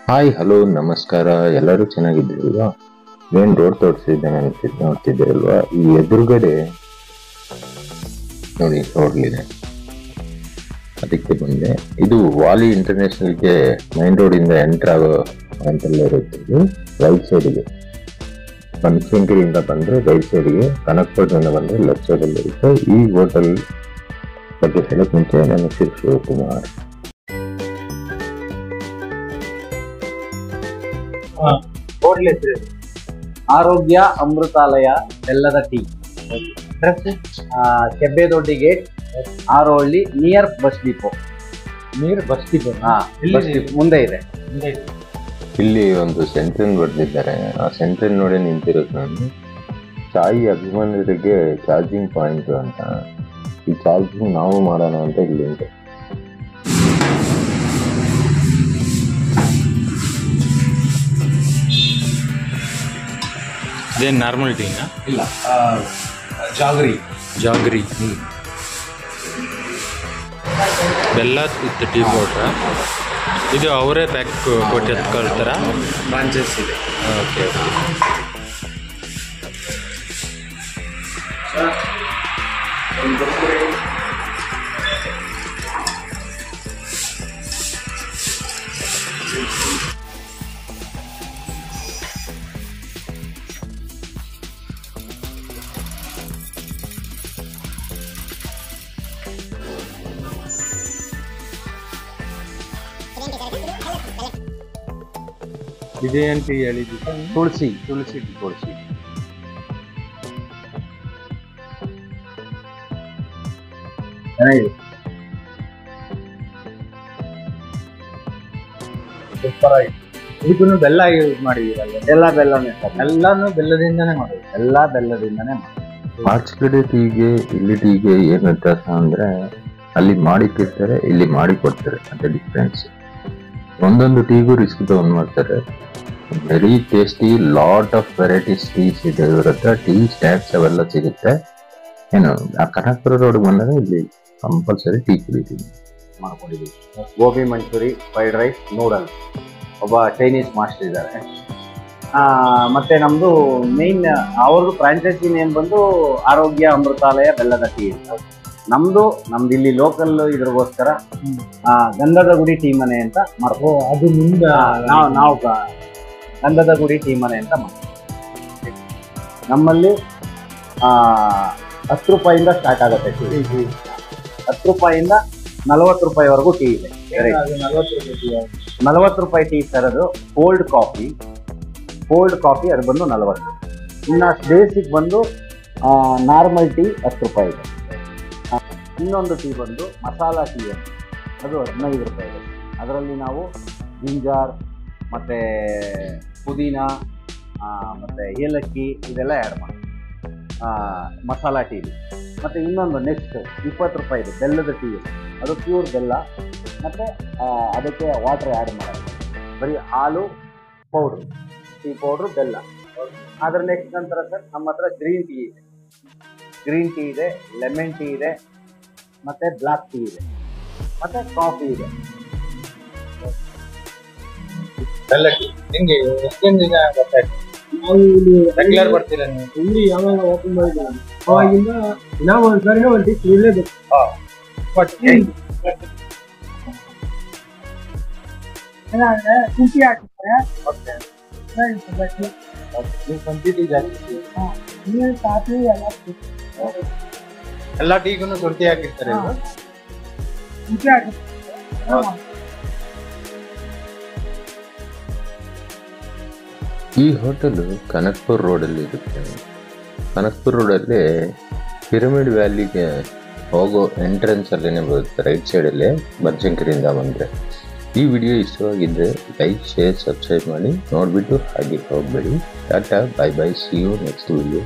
Hi hello ನಮಸ್ಕಾರ, ಎಲ್ಲರೂ ಚೆನ್ನಾಗಿದ್ದೀರಲ್ವಾ? Main road ತೋರಿಸಿದ್ದೆ ನಾನು ನೋಡ್ತಿದ್ದೀರಲ್ವಾ? ಈ ಎದುರುಗಡೆ ನೋಡಿ ರೋಡ್ಲಿದೆ, ಅದಕ್ಕೆ ಬಂದೆ. ಇದು ವಾಲಿ ಇಂಟರ್ನ್ಯಾಷನಲ್ಗೆ ಮೈನ್ ರೋಡಿಂದ ಎಂಟರ್ ಆಗೋ ಪಾಯಿಂಟಲ್ಲೇ ಇರುತ್ತೆ. ಇದು ರೈಟ್ ಸೈಡ್ಗೆ ಬನಶಂಕರಿಯಿಂದ ಬಂದರೆ ರೈಟ್ ಸೈಡ್ಗೆ, ಕನಕಪುರದಿಂದ ಬಂದರೆ ಲೆಫ್ಟ್ ಸೈಡಲ್ಲಿ ಇರುತ್ತೆ. ಈ ಹೋಟೆಲ್ ಬಗ್ಗೆ ಹೇಳಕ್ ಮುಂಚೆ ನನ್ನ ಹೆಸರು ಶಿವಕುಮಾರ್. ಹೋಟ್ಲ್ ಹೆಸರು ಆರೋಗ್ಯ ಅಮೃತಾಲಯ ಬೆಲ್ಲದ tea. Address Kebbedoddi gate, Harohalli, near bus depot. Bus depot ಮುಂದೆ ಇದೆ. ಇಲ್ಲಿ ಒಂದು ಸೆಂಟ್ರನ್ ಬರೆದಿದ್ದಾರೆ. ಆ ಸೆಂಟ್ರನ್ ನೋಡಿ ನಿಂತಿರೋದು ನಾನು. ಸಾಯಿ ಅಭಿಮಾನಿಗಳಿಗೆ ಚಾರ್ಜಿಂಗ್ ಪಾಯಿಂಟ್ ಅಂತ. ಈ ಚಾರ್ಜಿಂಗ್ ನಾವು ಮಾಡೋಣ ಅಂತ ಇಲ್ಲಿ ಉಂಟು. ಇದೇನು ನಾರ್ಮಲ್ ಟೀನಾ? ಇಲ್ಲ, ಜಾಗ್ರಿ. ಬೆಲ್ಲ ವಿತ್ ಟೀ ಪೌಡ್ರಾ? ಇದು ಅವರೇ ಪ್ಯಾಕ್ ಕೊಟ್ಟು ಎತ್ಕೊಳ್ತಾರ? ಬ್ರಾಂಚಸ್ ಇದೆ. Okay okay. ಇದೇನು ಟೀ ಹೇಳಿದ್ದು? ತುಳಸಿ ಚೆನ್ನಾಗಿದೆ. ಸೂಪರ್ ಆಗಿ. ಇದಕ್ಕೂ ಬೆಲ್ಲ ಯೂಸ್ ಮಾಡಿದ್ದೀರಲ್ಲ? ಬೆಲ್ಲನೇ ಸರ್. ಎಲ್ಲಾನು ಬೆಲ್ಲದಿಂದನೇ ಮಾಡೋದು. ಎಲ್ಲ ಬೆಲ್ಲದಿಂದನೇ ಮಾಡೋದು. ಆಚೆ ಕಡೆ ಟೀಗೆ ಇಲ್ಲಿ ಟೀಗೆ ಏನು ವ್ಯತ್ಯಾಸ ಅಂದ್ರೆ, ಅಲ್ಲಿ ಮಾಡಿಟ್ಟಿರ್ತಾರೆ, ಇಲ್ಲಿ ಮಾಡಿ ಕೊಡ್ತಾರೆ, ಅದೇ ಡಿಫ್ರೆನ್ಸ್. ಒಂದೊಂದು ಟೀಗೂ ರಿಸ್ಕ್ ತಗೊಂಡು ಮಾಡ್ತಾರೆ. Very tasty, lot of varieties teas ಇದೆ ಇವ್ರ ಹತ್ರ. ಟೀ ಸ್ನ್ಯಾಕ್ಸ್ ಅವೆಲ್ಲ ಸಿಗುತ್ತೆ. ಏನು ಆ ಕನಕಪುರ ರೋಡ್ ಬಂದಾಗ ಇಲ್ಲಿ ಕಂಪಲ್ಸರಿ ಟೀ ಕುಡಿತೀವಿ. ಮಾಡ್ಕೊಂಡಿದ್ದೀವಿ. Gobi manchurian, fried rice, noodles. ಒಬ್ಬ ಚೈನೀಸ್ ಮಾಸ್ಟರ್ ಇದ್ದಾರೆ. ಮತ್ತೆ ನಮ್ದು ಮೇನ್ ಅವ್ರದ್ದು ಫ್ರಾಂಚೈಸಿ ನೇಮ್ ಬಂದು ಆರೋಗ್ಯ ಅಮೃತಾಲಯ ಬೆಲ್ಲದ ಟೀ ಅಂತ. ನಮ್ದು ಇಲ್ಲಿ ಲೋಕಲ್ ಇದ್ರಗೋಸ್ಕರ ಗಂಧದ ಗುಡಿ ಟೀ ಮನೆ ಅಂತ ಮಾಡ್ಬೋದು. ಅದು ನಿಮ್ದು? ನಾವು ಗಂಧದ ಗುಡಿ ಟೀ ಮನೆ ಅಂತ ಮಾಡ್ತೀವಿ. ನಮ್ಮಲ್ಲಿ 10 ರೂಪಾಯಿಂದ ಸ್ಟಾರ್ಟ್ ಆಗುತ್ತೆ ಟೀ. 10 ರೂಪಾಯಿಂದ 40 ರೂಪಾಯಿವರೆಗೂ ಟೀ ಇದೆ. 40 ರೂಪಾಯಿ ಟೀ ತರೋದು ಕೋಲ್ಡ್ ಕಾಫಿ ಅದು ಬಂದು 40. ಇನ್ನು ಬೇಸಿಕ್ ಬಂದು ನಾರ್ಮಲ್ ಟೀ 10 ರೂಪಾಯಿ ಇದೆ. ಇನ್ನೊಂದು ಟೀ ಬಂದು ಮಸಾಲಾ ಟೀ ಅಂತ, ಅದು 15 ರೂಪಾಯಿ ಇದೆ. ಅದರಲ್ಲಿ ನಾವು ಜಿಂಜರ್ ಮತ್ತು ಪುದೀನ ಮತ್ತು ಏಲಕ್ಕಿ ಇದೆಲ್ಲ ಆ್ಯಡ್ ಮಾಡ್ತೀವಿ ಮಸಾಲಾ ಟೀಲಿ. ಮತ್ತು ಇನ್ನೊಂದು ನೆಕ್ಸ್ಟ್ 20 ರೂಪಾಯಿ ಇದೆ ಬೆಲ್ಲದ ಟೀ. ಅದು ಪ್ಯೂರ್ ಬೆಲ್ಲ ಮತ್ತು ಅದಕ್ಕೆ ವಾಟರ್ ಆ್ಯಡ್ ಮಾಡೋದು. ಬರೀ ಹಾಲು ಪೌಡ್ರು, ಟೀ ಪೌಡ್ರು, ಬೆಲ್ಲ. ಅದರ ನೆಕ್ಸ್ಟ್ ನಂತರ ಸರ್ ನಮ್ಮ ಹತ್ರ ಗ್ರೀನ್ ಟೀ ಇದೆ, ಲೆಮನ್ ಟೀ ಇದೆ, ಮತ್ತು ಬ್ಲ್ಯಾಕ್ ಟೀ ಇದೆ, ಮತ್ತು ಕಾಫಿ ಇದೆ. ಬೆಲ್ಲ ಟೀ ನಿಮಗೆ ಎಷ್ಟೊಂದು ದಿನ ಗೊತ್ತಾಯ್ತು? ನಾವು ರೆಗ್ಯುಲರ್ ಬರ್ತೀರಾ ನೀವು? ಇಲ್ಲಿ ಯಾವಾಗ ಓಪನ್ ಮಾಡಿದ್ರೆ ಅವಾಗಿಂದ ನಾವು ಒಂದ್ಸರಿನ ಒಂದು ಟೀ ಕುಡಿಲೇಬೇಕು. ಶುಂಠಿ ಹಾಕಿರ್ತಾರೆ. ನೀವು ಶುಂಠಿ ಟೀ ಜಾಸ್ತಿ? ಕಾಫಿ ಎಲ್ಲ ಟೀಗೂ ಶುಂಠಿ ಹಾಕಿರ್ತಾರೆ. ಶುಂಠಿ ಹಾಕಿರ್ತಾರೆ. ಈ ಹೋಟೆಲು ಕನಕಪುರ ರೋಡಲ್ಲಿ ಇರುತ್ತೆ. ಕನಕಪುರ ರೋಡಲ್ಲಿ ಪಿರಮಿಡ್ ವ್ಯಾಲಿಗೆ ಹೋಗೋ ಎಂಟ್ರೆನ್ಸ್ ಅಲ್ಲೇ ಬರುತ್ತೆ, ರೈಟ್ ಸೈಡಲ್ಲೇ ಬನಶಂಕರಿಯಿಂದ ಬಂದರೆ. ಈ ವಿಡಿಯೋ ಇಷ್ಟವಾಗಿದ್ದರೆ ಲೈಕ್, ಶೇರ್, ಸಬ್ಸ್ಕ್ರೈಬ್ ಮಾಡಿ ನೋಡಿಬಿಟ್ಟು ಹಾಗೆ ಹೋಗಬೇಡಿ. Tata, bye bye, see you next video.